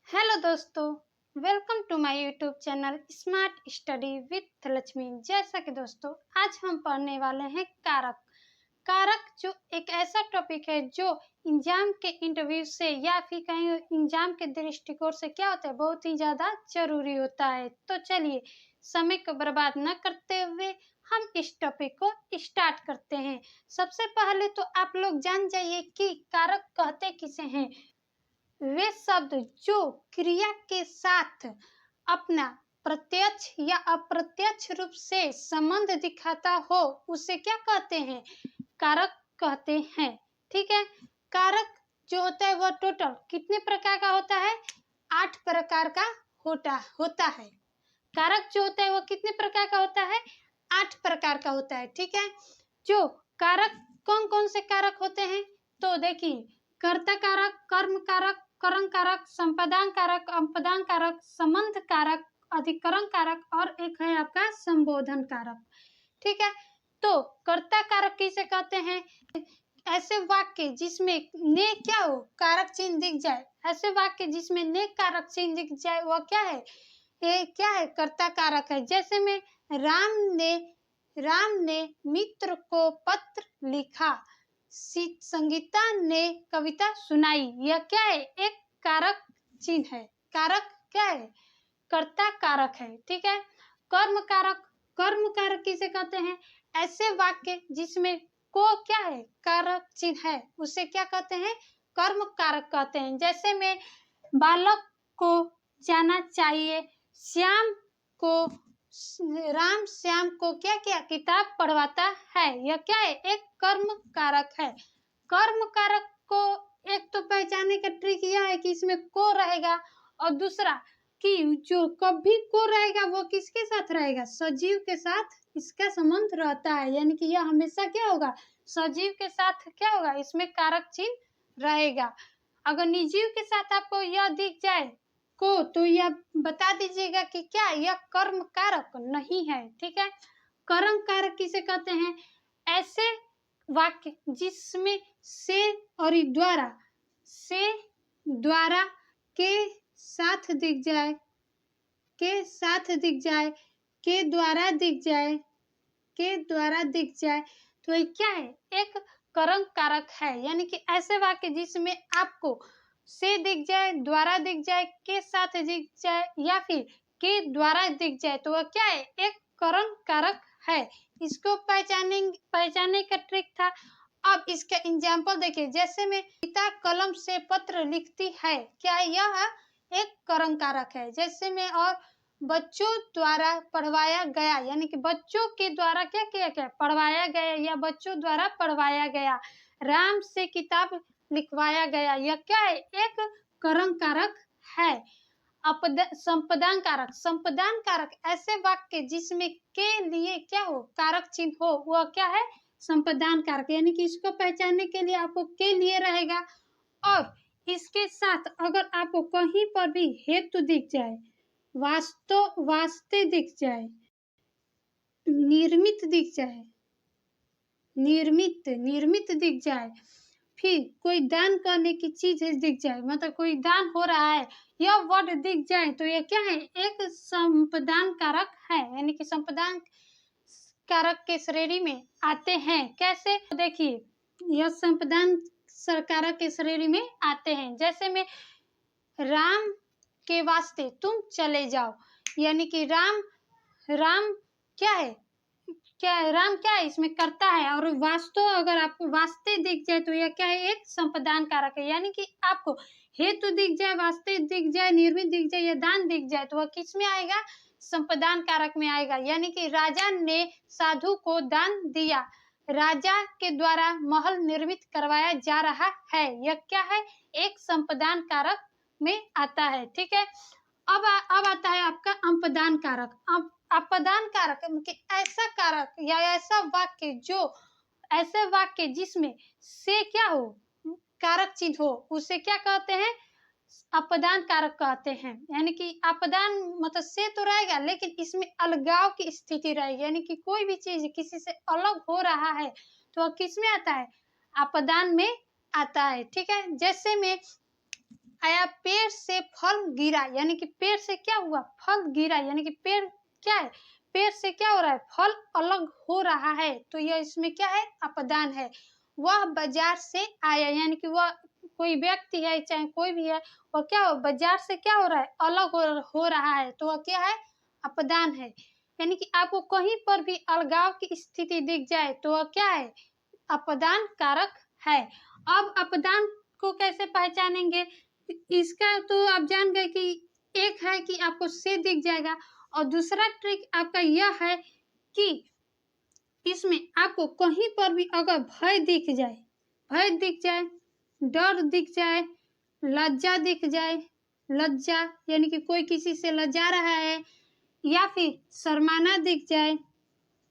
Hello दोस्तों, welcome to my YouTube channel smart study with Lakshmi. जैसा कि दोस्तों आज हम पढ़ने वाले हैं कारक। कारक जो एक ऐसा टॉपिक है जो एग्जाम के इंटरव्यू से या फिर कहीं एग्जाम के दृष्टिकोण से क्या होता है, बहुत ही ज़्यादा जरूरी होता है। तो चलिए समय को बर्बाद न करते हुए हम इस टॉपिक को स्टार्ट करते हैं। सबसे पहले तो आप लोग जान जाइए कि कारक कहते किसे हैं। वे शब्द जो क्रिया के साथ अपना प्रत्यक्ष या अप्रत्यक्ष रूप से संबंध दिखाता हो उसे क्या कहते हैं, कारक कहते हैं। ठीक है, कारक जो होता है वह टोटल कितने प्रकार का होता है, 8 प्रकार का होता है। कारक जो होता है वह कितने प्रकार का होता है, 8 प्रकार का होता है। ठीक है, जो कारक कौन कौन से कारक होते हैं तो देखिए, कर्ता कारक, कर्म कारक, करण कारक, संपादान कारक, अपदान कारक, संबंध कारक, अधिकरण कारक और एक है आपका संबोधन कारक। ठीक है, तो कर्ता कारक किसे कहते हैं, ऐसे वाक्य जिसमें ने क्या हो, कारक चिन्ह दिख जाए। ऐसे वाक्य जिसमें ने कारक चिन्ह दिख जाए वह क्या है, ये क्या है, कर्ता कारक है। जैसे में राम ने मित्र को पत्र लिखा, संगीता ने कविता सुनाई, यह क्या है, एक कारक चिन्ह है। कारक क्या है, कर्ता कारक है। ठीक है, कर्म कारक, कर्म कारक किसे कहते हैं, ऐसे वाक्य जिसमें को क्या है, कारक चिन्ह है, उसे क्या कहते हैं, कर्म कारक कहते हैं। जैसे में बालक को जाना चाहिए, राम श्याम को क्या किया, किताब पढ़वाता है, यह क्या है, एक कर्म कारक है। कर्म कारक को एक तो पहचानने का ट्रिक यह है कि इसमें को रहेगा, और दूसरा कि जो कभी को रहेगा वो किसके साथ रहेगा, सजीव के साथ इसका संबंध रहता है। यानी कि यह हमेशा क्या होगा, सजीव के साथ क्या होगा, इसमें कारक चिन्ह रहेगा। अगर निर्जीव के साथ आपको यह दिख जाए को, तो यह बता दीजिएगा कि क्या यह कर्म कारक नहीं है। ठीक है, कर्म कारक किसे कहते हैं, ऐसे वाक्य जिसमें से और द्वारा के साथ दिख जाए, के द्वारा दिख जाए, तो ये क्या है, एक कर्म कारक है। यानी कि ऐसे वाक्य जिसमें आपको से दिख जाए, द्वारा दिख जाए, के साथ दिख जाए या फिर के द्वारा दिख जाए, तो वह क्या है, एक कर्म कारक है। इसको पहचानने का ट्रिक था। अब इसका एग्जाम्पल देखिए, जैसे में पिता कलम से पत्र लिखती है, क्या यह एक कर्म कारक है। जैसे में और बच्चों द्वारा पढ़वाया गया, यानी कि बच्चों के द्वारा क्या किया गया, पढ़वाया गया या बच्चों द्वारा पढ़वाया गया। राम से किताब लिखवाया गया, यह क्या है, एक कर्म कारक है। संपादन कारक, संपादन कारक ऐसे वाक्य जिसमें के लिए क्या हो, कारक चिन्ह हो, वह क्या है, संपादन कारक। यानी कि इसको पहचानने के लिए आपको के लिए रहेगा, और इसके साथ अगर आपको कहीं पर भी हेतु दिख जाए, वास्ते दिख जाए, निर्मित दिख जाए, फिर कोई दान करने की चीज दिख जाए, मतलब कोई दान हो रहा है, यह वर्ड दिख जाए, तो यह क्या है, एक संपादन कारक है। यानी कि संपादन कारक के श्रेणी में आते हैं। कैसे, देखिए यह संपादन कारक के श्रेणी में आते हैं। जैसे में राम के वास्ते तुम चले जाओ, यानी कि राम क्या है, राम क्या है, इसमें करता है, और वास्तव अगर आपको वास्ते दिख जाए तो यह क्या है, एक संपादन कारक है। यानी कि आपको हेतु दिख जाए, वास्ते दिख जाए, निर्मित दिख जाए या दान दिख जाए, तो वह किस में आएगा, संपादन कारक में आएगा। यानी कि राजा ने साधु को दान दिया, राजा के द्वारा महल निर्मित करवाया जा रहा है, यह क्या है, एक संपादन कारक में आता है। ठीक है, अब आता है आपका अपदान कारक। अपदान कारक ऐसा कारक या ऐसा वाक्य जो ऐसे वाक्य जिसमें से क्या हो, कारक चिन्ह हो, उसे क्या कहते हैं, अपदान कारक कहते हैं। यानी कि अपदान मतलब से तो रहेगा लेकिन इसमें अलगाव की स्थिति रहेगी, यानी कि कोई भी चीज किसी से अलग हो रहा है तो वह किस में आता है, अपदान में आता है। ठीक है, जैसे में आया, पेड़ से फल गिरा, यानी कि पेड़ से क्या हुआ, फल गिरा, यानी कि पेड़ क्या है, पेड़ से क्या हो रहा है, फल अलग हो रहा है। तो यह इसमें क्या है, अपदान है। वह बाजार से आया, यानी कि वह कोई व्यक्ति है चाहे कोई भी है, वह क्या हो, बाजार से क्या हो रहा है, अलग हो रहा है, तो वह क्या है, अपदान है। यानी कि आपको कहीं पर भी अलगाव की स्थिति दिख जाए तो वह क्या है, अपदान कारक है। अब अपदान को कैसे पहचानेंगे, इसका तो आप जान गए कि एक है कि आपको से दिख जाएगा, और दूसरा ट्रिक आपका यह है कि इसमें आपको कहीं पर भी अगर भय दिख जाए, भय दिख जाए, डर दिख जाए, लज्जा दिख जाए, लज्जा यानी कि कोई किसी से लज्जा रहा है, या फिर शर्माना दिख जाए,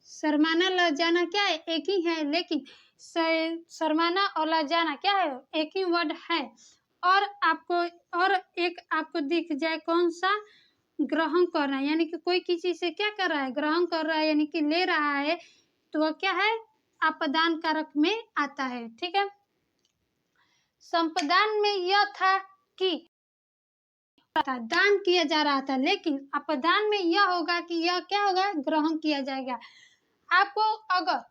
शर्माना लजाना क्या है, एक ही है, लेकिन शर्माना और लजाना क्या है, एक ही वर्ड है। और आपको और एक आपको दिख जाए कौन सा, ग्रहण कर रहा है, यानी कि कोई किसी से क्या कर रहा है, ग्रहण कर रहा है, यानी कि ले रहा है, तो वह क्या है, अपदान कारक में आता है। ठीक है, संपदान में यह था कि दान किया जा रहा था, लेकिन अपदान में यह होगा कि यह क्या होगा, ग्रहण किया जाएगा। आपको अगर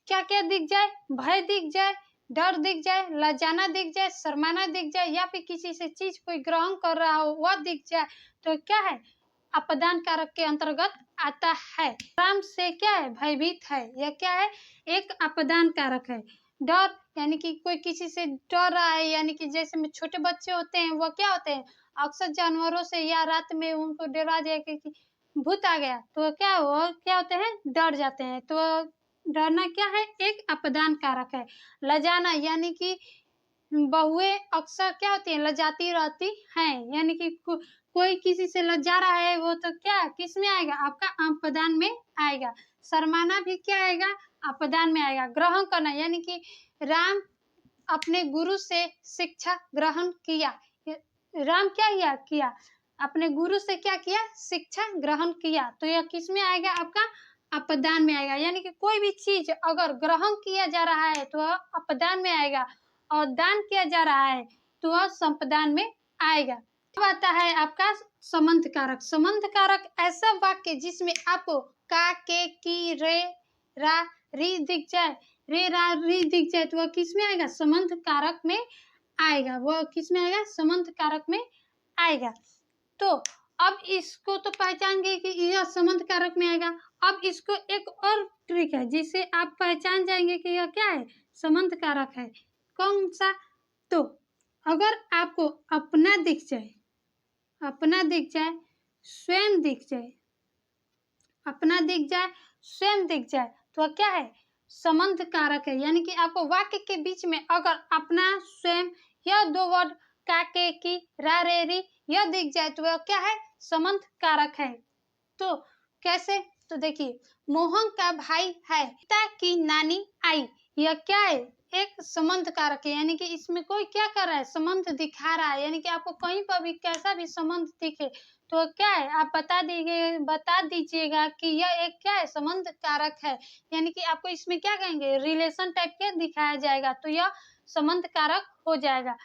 क्या क्या दिख जाए, भय दिख जाए, डर दिख जाए, लजाना दिख जाए, शर्माना दिख जाए, या फिर किसी से चीज कोई ग्रहण कर रहा हो वह दिख जाए, तो क्या है, अपदान कारक के अंतर्गत आता है। राम से क्या है, भयभीत है, यह क्या है, एक अपदान कारक है। डर यानी कि कोई किसी से डर रहा है, यानी कि जैसे में छोटे बच्चे होते हैं वह क्या होते हैं, अक्सर जानवरों से या रात में उनको डरा जाए कि भूत आ गया, तो क्या होते हैं, डर जाते हैं। तो डरना क्या है, एक अपदान कारक है। लजाना यानी कि बहुएं अक्सर क्या होती हैं, लजाती रहती हैं, यानी कि कोई किसी से लजा रहा है वो तो क्या किस में आएगा, आपका अपदान में आएगा। शर्माना भी क्या आएगा, अपदान में आएगा। ग्रहण करना यानी कि राम अपने गुरु से शिक्षा ग्रहण किया, राम क्या किया, अपने गुरु से क्या किया, शिक्षा ग्रहण किया, तो यह किस में आएगा, आपका अपदान में आएगा। यानी कि कोई भी चीज अगर ग्रहण किया जा रहा है तो वह अपदान में आएगा, और दान किया जा रहा है तो वह संपदान में आएगा। अब आता है आपका संबंध कारक। संबंध कारक ऐसा वाक्य जिसमें आपको का, के, की, रे, रा, री दिख जाए, रे, रा, री दिख जाए, तो वह किस में आएगा, संबंध कारक में आएगा। वह किस में आएगा, संबंध कारक में आएगा। तो अब इसको तो पहचान गए कि यह संबंध कारक में आएगा। अब इसको एक और ट्रिक है जिसे आप पहचान जाएंगे कि यह क्या है, संबंध कारक है। कौन सा, तो अगर आपको अपना दिख जाए, अपना दिख जाए, स्वयं दिख जाए, अपना दिख जाए, स्वयं दिख जाए, तो क्या है, संबंध कारक है। यानी कि आपको वाक्य के बीच में अगर अपना, स्वयं, यह दो वर्ड का, के, की, रा, रे, री यह दिख जाए तो वह क्या है, संबंध कारक है। तो कैसे, तो देखिए, मोहन का भाई है, पिता की नानी आई, यह क्या है, एक संबंध कारक है। यानी कि इसमें कोई क्या कर रहा है, संबंध दिखा रहा है। यानी कि आपको कहीं पर भी कैसा भी संबंध दिखे तो क्या है, आप बता दीजिएगा कि यह एक क्या है, संबंध कारक है। यानी कि आपको इसमें क्या कहेंगे, रिलेशन टाइप के दिखाया जाएगा, तो यह संबंध कारक हो जाएगा।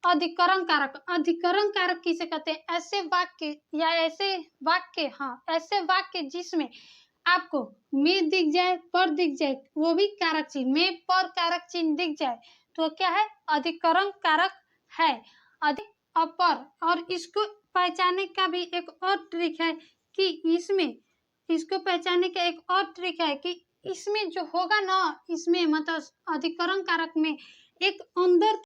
अधिकरण कारक, अधिकरण कारक किसे कहते हैं, ऐसे वाक्य या ऐसे वाक्य, हाँ ऐसे वाक्य जिसमें आपको में दिख जाए, पर दिख जाए, वो भी कारक चिन्ह, में पर कारक चिन्ह दिख जाए तो क्या है, अधिकरण कारक है। अधिक अपर, और इसको पहचानने का भी एक और ट्रिक है कि इसमें, इसको पहचानने का एक और ट्रिक है कि इसमें जो होगा ना, इसमें मतलब अधिकरण कारक में एक अंदर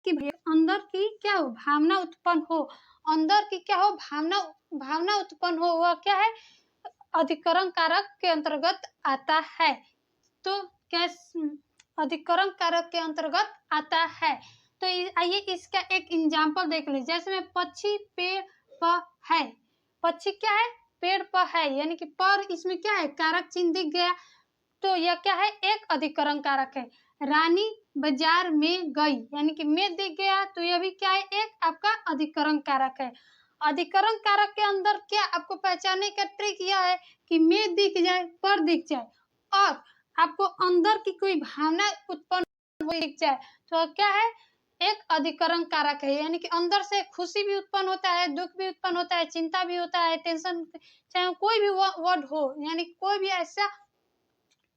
कि अंदर की क्या हो, भावना उत्पन्न हो, अंदर की क्या हो, भावना उत्पन्न हो, वह क्या है, अधिकरण कारक के अंतर्गत आता है। तो क्या अधिकरण कारक के अंतर्गत आता है। तो आइए इसका एक एग्जांपल देख लीजिए। जैसे में पक्षी पेड़ पर है, पक्षी क्या है, पेड़ पर है, यानी कि पर इसमें क्या है, कारक चिन्ह दिख गया, तो यह क्या है, एक अधिकरण कारक है। रानी बाजार में गई, यानी कि में दिख गया, तो यह भी क्या है, एक आपका अधिकरण कारक है। अधिकरण कारक के अंदर क्या आपको पहचानने का ट्रिक यह है कि में दिख जाए, पर दिख जाए, और आपको अंदर की कोई भावना उत्पन्न दिख जाए, तो क्या है, एक अधिकरण कारक है, यानी कि अंदर से खुशी भी उत्पन्न होता है, दुख भी उत्पन्न होता है, चिंता भी होता है, टेंशन, चाहे कोई भी वर्ड हो, यानी कोई भी ऐसा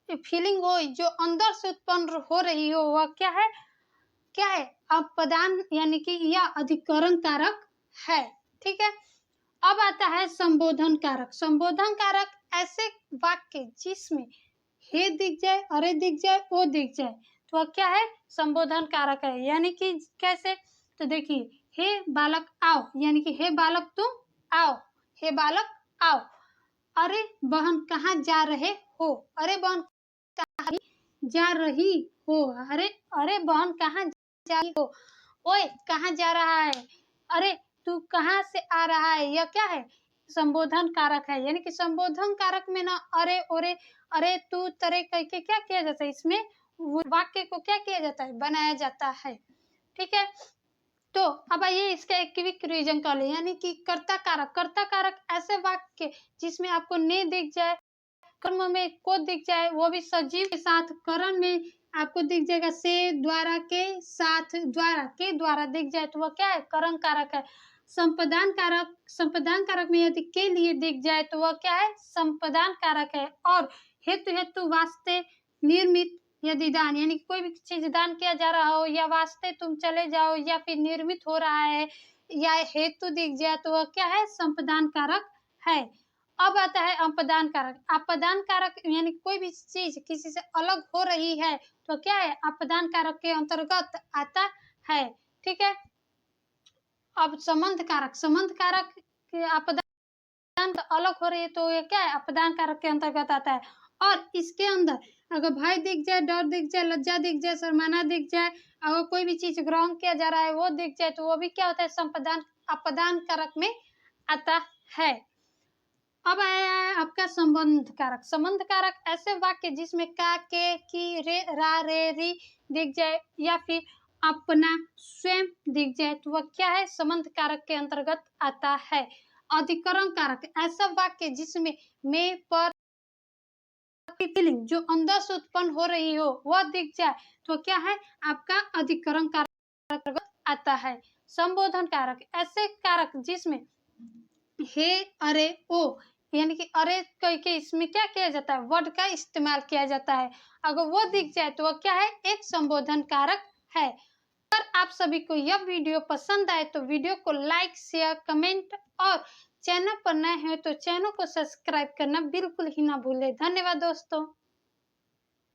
फीलिंग हो जो अंदर से उत्पन्न हो रही हो, वह क्या है अपदान, यानी कि यह अधिकरण कारक है। ठीक है, अब आता है संबोधन कारक। संबोधन कारक ऐसे वाक्य जिसमें हे दिख जाए, अरे दिख जाए, वो दिख जाए, तो वह क्या है संबोधन कारक है। यानी कि कैसे, तो देखिए, हे बालक आओ, यानी कि हे बालक तुम आओ, हे बालक आओ। अरे बहन कहाँ जा रहे हो, अरे बहन जा रही हो, अरे अरे बहन कहाँ जा रही हो, ओए कहाँ जा रहा है, अरे तू कहाँ से आ रहा है, यह क्या है संबोधन कारक है। यानी कि संबोधन कारक में ना अरे ओरे, अरे तू तरे करके क्या किया जाता है, इसमें वाक्य को क्या किया जाता है, बनाया जाता है। ठीक है, तो अब आइए इसका एक क्विक रिवीजन कर ले। यानी कि कर्ता कारक, कर्ता कारक ऐसे वाक्य जिसमें आपको ने दिख जाए, कर्म में को दिख जाए, वो भी सजीव के साथ, करण में आपको दिख जाएगा से, द्वारा के साथ, द्वारा के द्वारा दिख जाए तो वह क्या है करण कारक है। संपदान कारक, संपदान कारक में यदि के लिए दिख जाए तो वह क्या है संपदान कारक है। और हेतु, हेतु वास्ते, निर्मित, यदि दान, यानी कि कोई भी चीज दान किया जा रहा हो, या वास्ते तुम चले जाओ, या फिर निर्मित हो रहा है, या हेतु दिख जाए तो वह क्या है संपदान कारक है। अब आता है अपदान कारक। अपदान कारक यानी कोई भी चीज किसी से अलग हो रही है तो क्या है अपदान कारक के अंतर्गत आता है। ठीक है, अब संबंध कारक, संबंध कारक अपदान अलग हो रही है तो ये क्या है अपदान कारक के अंतर्गत आता है। और इसके अंदर अगर भय दिख जाए, डर दिख जाए, लज्जा दिख जाए, शर्माना दिख जाए, अगर कोई भी चीज ग्रहण किया जा रहा है वो दिख जाए तो वो भी क्या होता है संपदान अपदान कारक में आता है। अब आया है आपका संबंध कारक। संबंध कारक ऐसे वाक्य जिसमें का, के, की, रे, रा, रे, री दिख जाए, या फिर अपना, स्वयं दिख जाए तो वह क्या है संबंध कारक के अंतर्गत आता है। अधिकरण कारक ऐसा वाक्य जिसमें में, पर, फीलिंग जो अंदर से उत्पन्न हो रही हो वह दिख जाए तो क्या है आपका अधिकरण कारक आता है। संबोधन कारक ऐसे कारक जिसमें हे, अरे, ओ, यानी कि अरे करके इसमें क्या किया जाता है वर्ड का इस्तेमाल किया जाता है, अगर वो दिख जाए तो वह क्या है एक संबोधन कारक है। अगर आप सभी को यह वीडियो पसंद आए तो वीडियो को लाइक, शेयर, कमेंट और चैनल पर नए हैं तो चैनल को सब्सक्राइब करना बिल्कुल ही ना भूलें। धन्यवाद दोस्तों।